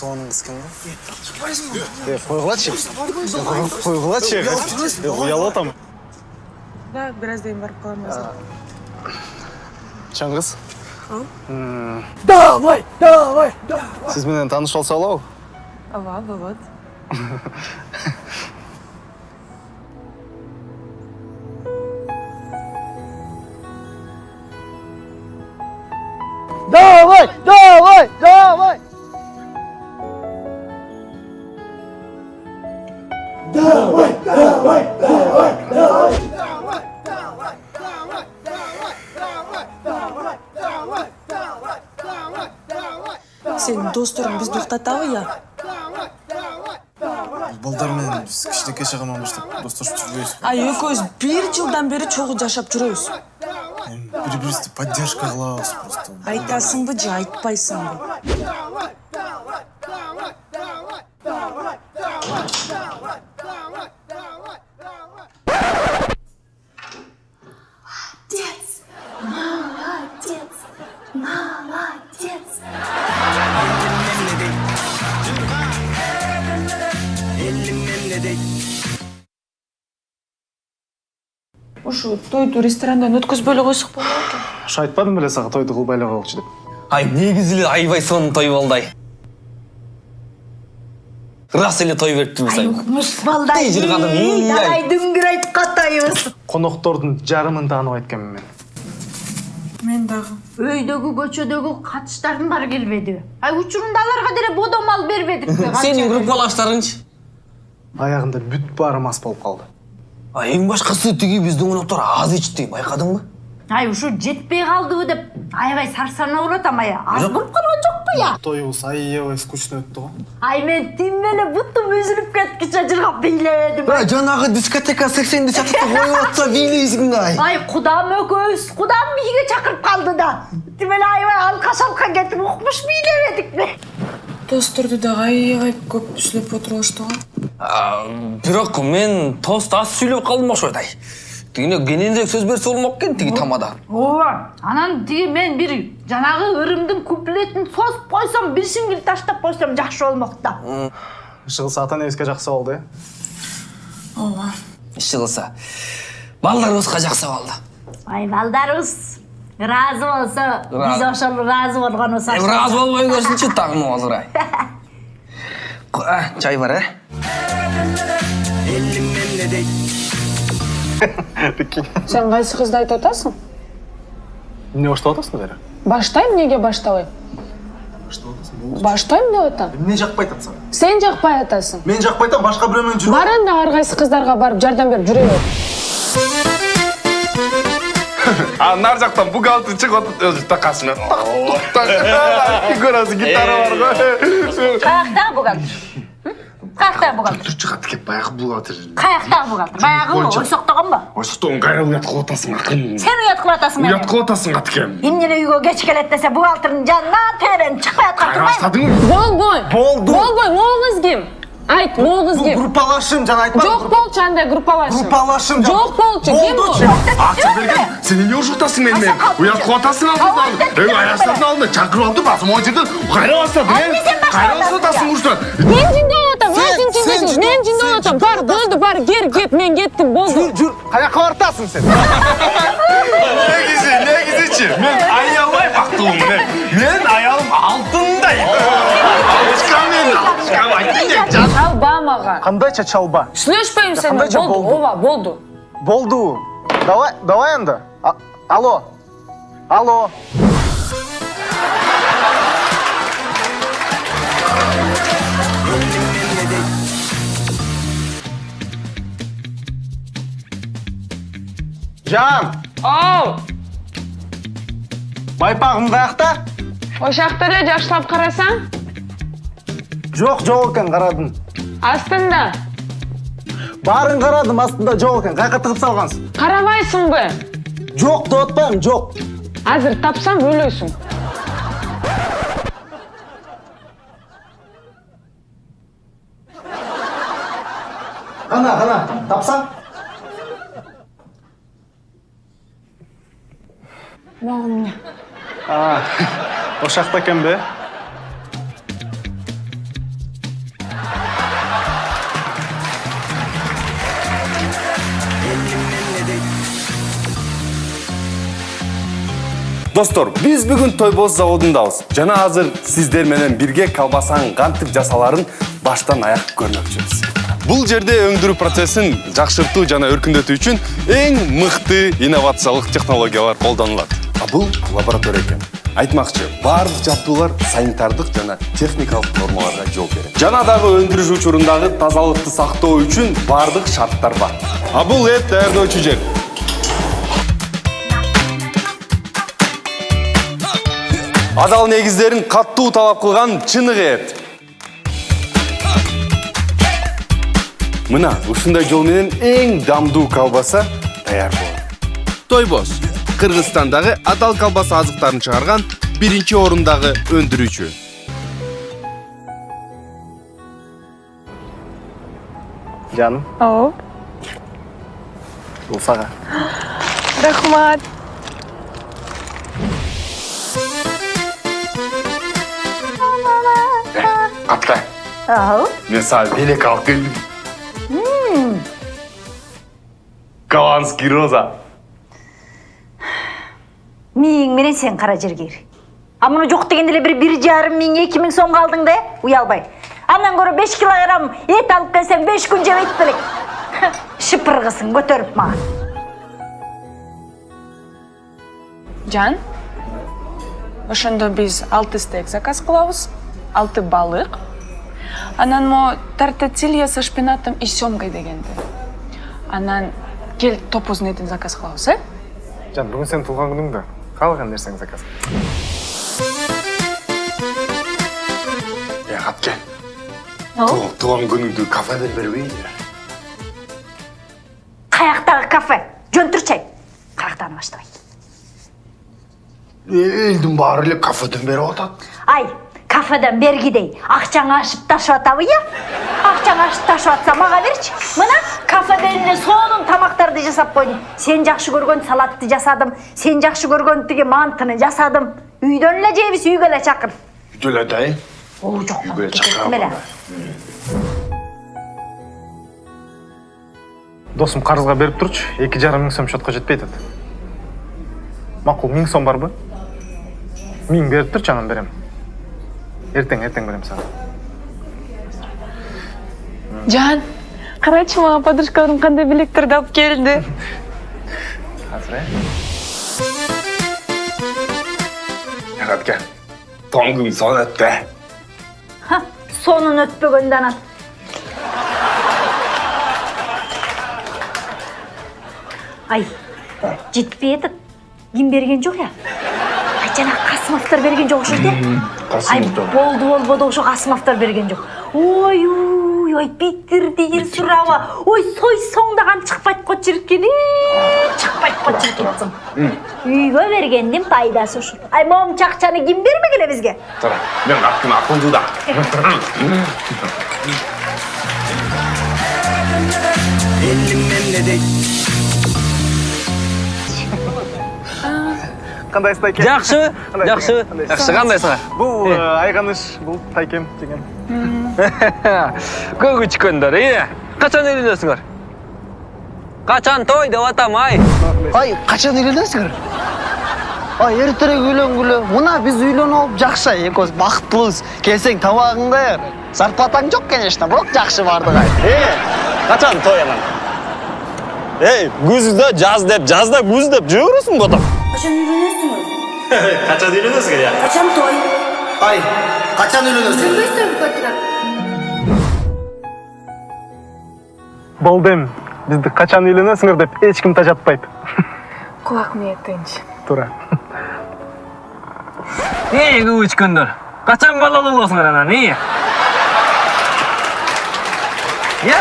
соңыңыз кім? Қойғылатшы. Қойғылатшы. Ұялы отам. Да, біраздан барып қаламыз. Чаңғыз. Давай! Сіз менен таныш болса алау? Ава, болады. Давай! Сен достарың бізді ұқтатауы, я? Балдармен біз кішілікке шығаман баштап досташып жүргейіз. Ай, өкөз бір жылдан бері чоғы жашап жүрөз. Бір-бірісті поддержка қылауыз просто. Айтасың бы, же айтпайсың бы. Молодец! Ушу тойду ресторандан өткізбөлі қойсық болу екен. Айтпадым біле саға тойды қылбайлы қалықшы деп. Ай, негізілі айбай соның той болдай. Рас еле той беріп тұрмыз. Ай, ұқмыш балдай. Давай дүңгір айтқатайыз. Қонақтардың жарымын танып айтқанмын мен. Мен дағы. Өйдегі көчөдегі қатыштардың бар келбеді. Ай, учурундаларға дере бодомал бербедік. Сенің группалаштарыңшы? Аяғында бүт барым ас болып қалды. Ай, ең башқасы түге біздің қонақтар аз ечті, байқадың ба? Ай, ушу жетпей қалды деп, айбай сарсана болатам ай. Аз болып қалған жоқ па я? Тойымыз айебай скучно өтті ғой. Ай, мен тиммені бұттым үзіліп кеткіше жырғап бейлемедім. Жаңағы дискотека 80-ді сатықты қойып атса бейлейсің ай. Ай, құдам өкөз, құдам биге чақырып қалды да. Тиммені айбай алқа-шалқа кетіп ұқмыш бейлемедік бе. Достырды да айғай көп сүйлеп отырғышты ғой. Бірақ мен тост аз сөйлеп қалдым оқшы өтай. Тігіне генендек сөз берсе болмақ кен тігі тамада. Анан тиги мен бір жанағы ырымдың куплетін созып қойсам, бір сингл таштап қойсам жақшы болмақта. Шығылса ата небеске жақсы болды, Ова. Шығылса. Балдарымызға жақсы болды. Ай, балдарымыз разы болса, біз ошол разы болған осы. Разы болмай көрсінші тағым olur ай. Чай бар, Сен қайсы қызды айтып отасың? Не оштап отасың бәрі? Баштайм, неге баштабай? Баштайм деп отам. Мен жақпай атсам. Сен жақпай атасың. Мен жақпай атам, башқа біреумен жүру. Бар енді әрқайсы қыздарға барып жардам беріп жүре бер. Нар жақтан бухгалтер шығып өзі тақасымен. Көрасың гитара бар ғой. Қаяқтағы бухгалтер? Қаяқтағы бухгалтер? Тұр шығады кеп баяғы бухгалтер. Қаяқтағы бухгалтер? Баяғы ма? Ойсоқтаған ба? Ойсоқтығын қайра ұят қылып атасың ақын. Сен ұят қылып атасың Ұят қылып атасың аткен. Емнен үйге кеш келеді десе бухгалтердің жанынан терен шықпай атқан Қайра тұрмай. бастадың? Болбой, моғыз кем. Айт, моғыз кем. Группалашым, жана айтпадым. Жоқ болчу андай группалашым. Группалашым. Жоқ болчу, кем бол? Ақша берген, сен не ұршықтасың менімен? Ұят қылып атасың алдынан. Аясатын алдында чақырып алды басым о жерден қайра бастадың. Қайра бастадың ұршықтан. Мен жинде отам, мен жинде отам. Бар, болды, бар, кет, мен кеттім, болды. Жүр, қаяққа бартасың сен? Негізі, мен аялай бақтылымын. Мен аялым алтындай. Алышқан айттың дек жан. Чалба маға. Қандайша чалба? Слышпайым сені, Қандайша болды, болды? ова, болды. Болды. Давай енді. Алло. Жан, Ау, байпағым қаяқта? ошақты эле жакшылап карасаң, Жоқ екен, қарадым. астында. Барын қарадым, астында жоқ екен. Қайқа тығып салғансың? Карабайсың бы? Жоқ, деп отпаймын, жоқ. Азыр тапсам өлөсүң. Қана, тапсаң? Маңымне. Ошақта екен бе? Достор, биз бүгүн Тойбоз заводундабыз. Жана азыр сиздер менен бирге колбасанын кантип жасаларын баштан аяк көрмөкчүбүз. Бул жерде өңдүрүү процессин жакшыртуу жана өркүндөтүү үчүн эң мыкты инновациялык технологиялар колдонулат. А бул лаборатория экен. Айтмакчы, баардык жабдуулар санитардык жана техникалык нормаларга жооп берет. Жана дагы өндүрүш учурундагы тазалыкты сактоо үчүн баардык шарттар бар. А бул эт даярдоочу жер. Адал негиздерин каттуу талап кылган чыныгы эт. Мына ушундай жол менен эң дамдуу колбаса даяр болот. Тойбоз Кыргызстандагы адал колбаса азыктарын чыгарган биринчи орундагы өндүрүүчү. Жаным, Ау. бул сага. Рахмат. Атка. Ау. Мен сага белек алып келдим. Голландский роза. Миң менен сен кара жерге кир. А муну жок дегенде эле бир 1,5 миң 2 миң сомго алдың да, уялбай. Андан көрө 5 килограмм эт алып келсең 5 күн жебейт белек. Шыпыргысың көтөрүп мага. Жан, ошондо биз 6 стейк заказ кылабыз, 6 балык. Анан мо тартатилья со шпинатом и сёмкой дегенди. Анан кел топоздун этин заказ кылабыз, э? Жан, бүгүн сен туулган күнүң да. Калган нерсең заказ. Атке. Туган күнүңдү кафеден бербейди. Каяктагы кафе? Жөн турчай. Каяктан баштабайт. Элдин баары эле кафеден берип атат. Ай, кафеден бергидей. Акчаң ашып ташып атабы, я? Акчаң ашып ташып атса мага берчи. Мына кафеден эле сонун тамактарды жасап койдум. Сен жакшы көргөн салатты жасадым. Сен жакшы көргөн тиги мантыны жасадым. Үйдөн эле жейбиз, үйгө эле чакыр. Үйдө эле атайын. О, жок. Үйгө чакырам. Досым карызга берип турчу, 2,5 миң сом счетко жетпей атат. Макул, 1000 сом барбы? 1000 берип турчу, анан берем. Эртең берем сага. Жан, карачы мага подружкаларым кандай билектерди алып келди. Азыр, Атке. Туган күн сон өттү. Сонун өтпөгөндө анан. Ай, жетпей атат. Ким берген жок я? Ай, жана Касымовдор берген жок ошо де. Ай, болду ошо Касымовдор берген жок. Ой, Питер деген сурава. Ой, сойсоңдаган чыкпайт го чиркини. Чыкпайт го чиркин. Үйгө бергендин пайдасы ушул. Ай, момчу акчаны ким бермек эле бизге? Тара, мен аттын акылдуу да. кандай стайке? Жакшы, жакшы. Жакшы, кандай сага? Бул Айганыш, бул Тайкем деген. Көк үчкөндөр, Качан үйлөнөсүңөр? Качан той деп атам, ай. Ай, качан үйлөнөсүңөр? Ай, эртерээк үйлөнгүлө. Мына биз үйлөнүп алып жакшы, экөөбүз бактылыбыз. Келсең табагың даяр. Зарплатаң жок, конечно, бирок жакшы бардык ай. Качан той анан? Күздө жаз деп, жазда күз деп жүрөсүң го атам. Качан үйлөнөсүңөр? Качан үйлөнөсүңөр я? Качан той? Ай, качан үйлөнөсүңөр? Көйсөң көтүрөп. Болдем, бизди качан үйлөнөсүңөр деп эч ким тажатпайт. Кулак ниетинчи. Туура. Көк үчкөндөр. Качан балалуу болосуңар анан, Я.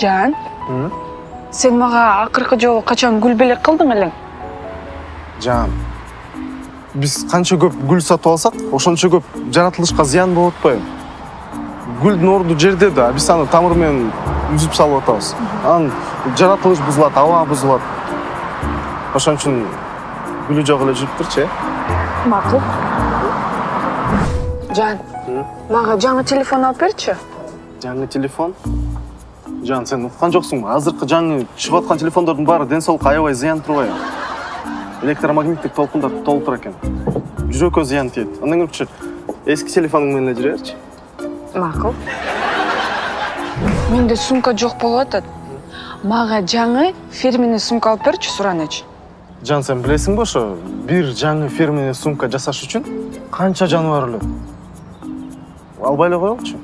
Жан, сен мага акыркы жолу качан гүл белек кылдың элең? Жан, биз канча көп гүл сатып алсак, ошончо көп жаратылышка зыян болуп атпайбы? Гүлдүн орду жерде да, биз аны тамыр менен үзүп салып атабыз. Анан жаратылыш бузулат, аба бузулат. Ошон үчүн гүлү жок эле жүрүп турчу, Макул. Жан, Мага жаңы телефон алып берчи. Жаңы телефон? Жан, сен ұққан жоқсың ба? Азырқы жаңы шығып жатқан телефондардың бары денсаулыққа аябай зиян тұрбай. Электромагниттік толқындар толып тұр екен. Жүрекке зиян тиеді. Андан көрші, ескі телефоның менен жүре берші. Макул. Менде сумка жоқ болуп атат. Мага жаңы фирменный сумка алып берчи, Сураныч. Жан, сен білесің бе, ошо бир жаңы фирменный сумка жасаш үчүн канча жаныбар өлөт? Албай эле коелучу.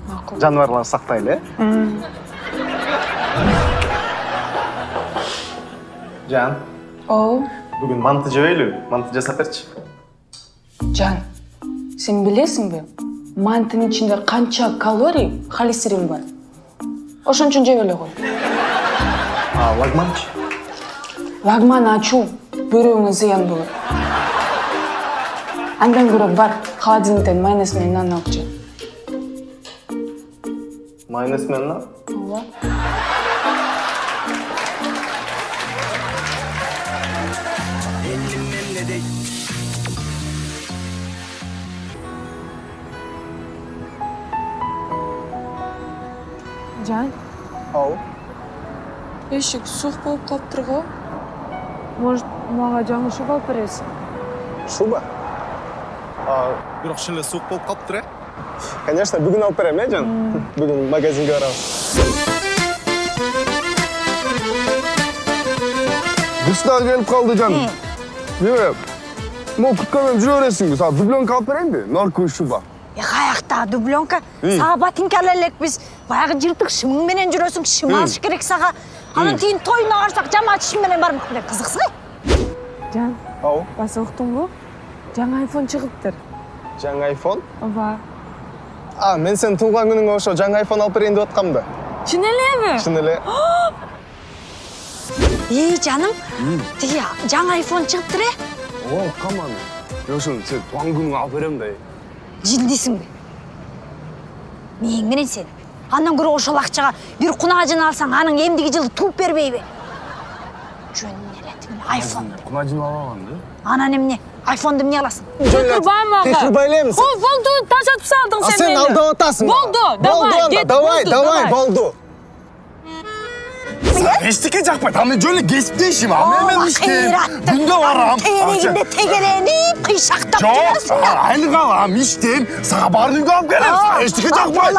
Макул. Жаныбарларды сактайлы, Жан, Оу, бүгүн манты жебейлүү? Манты жасап берчи. Жан, сен билесиңби? Мантынын ичинде канча калорий, холестерин бар. Ошон үчүн жеп эле кой. Лагманчы? Лагман ачуу бөөрөңө зыян болот. Андан көрө бар, холодильниктен майонез менен нан алып же. Майонез менен нан? Ооба. Жан, Ау. эшик суық болып қалыптыр ғой. Может, мага жаңы шуба алып бересиң? Шуба? Бирок шын эле суук болуп калыптыр, э? Конечно, бүгүн алып берем, Жан? Бүгүн магазинге барабыз. Дышта келіп қалды жан. Неме, могу күткенмен жүрө бересиңби? Сага дубленка алып берейинби? Норковый шуба. Каяқта дубленка? Саға ботинка алелек біз. Баяғы жыртық шымың менен жүрөсүң, шым алыш керек саға. Анан кейін тойына барсақ жамаат шым менен бармақ біле қызықсың ғой. Жан, Ау. баса уктуң го? Жаңы айфон чыгыптыр. Жаңы айфон? Ооба. Мен сен туулган күнүңө ошо жаңы айфон алып берейин деп аткам да. Чын элеби? Чын эле. Жаным, тиги жаңы айфон чыгыптыр, э? О, каман. Ошон сен туган күнүңө алып берем да. Жилдисиңби? Мен менен сен. Андан көрө ошол акчага бир кунажын алсаң, аның эмдиги жылы тууп бербейби? Жөн эле айфон. Кунажын алган да. Анан эмне? Айфонду эмне аласың? Текирбай мага. Текирбай эле эмесин? Ой, болду, тажатып салдың сен Сен мени. алдап атасың. Болду, давай, болду. Эчтеке жакпайт. Аны жөн эле кесипте ишим. Мен иштейм. Күндө барам. Терегинде тегеренип, кыйшактап жүрөсүң. Айлык алам, иштейм. Сага баарын үйгө алып келем. Эчтеке жакпайт.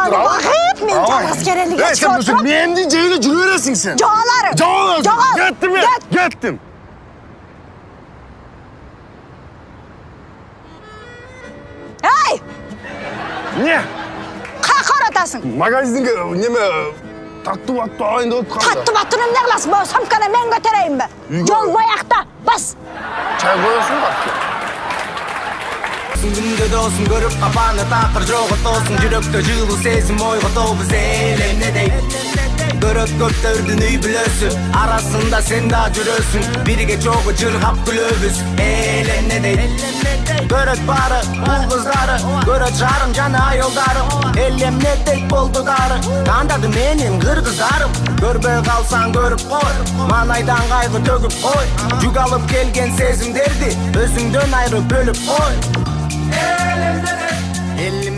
Мен жалгыз керелиге Сен чыгып ушул мендин жегине жүрө бересиң сен. Жооларым. Жооларым. Кеттим мен. Кеттим. Эй, Не? каяка баратасың? Магазинге неме таттуу алайын деп аткам. Таттып аттын эмне кыласың? Могу сомканы мен көтөрөйүнбү? Жол баякта, бас. Чай коесуң ба? Күндө досун көрүп капаны такыр жоготосуң жүрөктө жылуу сезим ойготобуз элемне дейт көрөт көптөрдүн үй бүлөсү арасында сен да жүрөсүң бирге чогуу жыргап күлөбүз элемне дейт көрөт баары уул кыздары көрөт жарым жана айолдарым элемне дейт болду дары кандады менин кыргыздарым көрбөй калсаң көрүп кой маанайдан кайгы төгүп кой жүк алып келген сезимдерди өзүңдөн айырып бөлүп кой Elim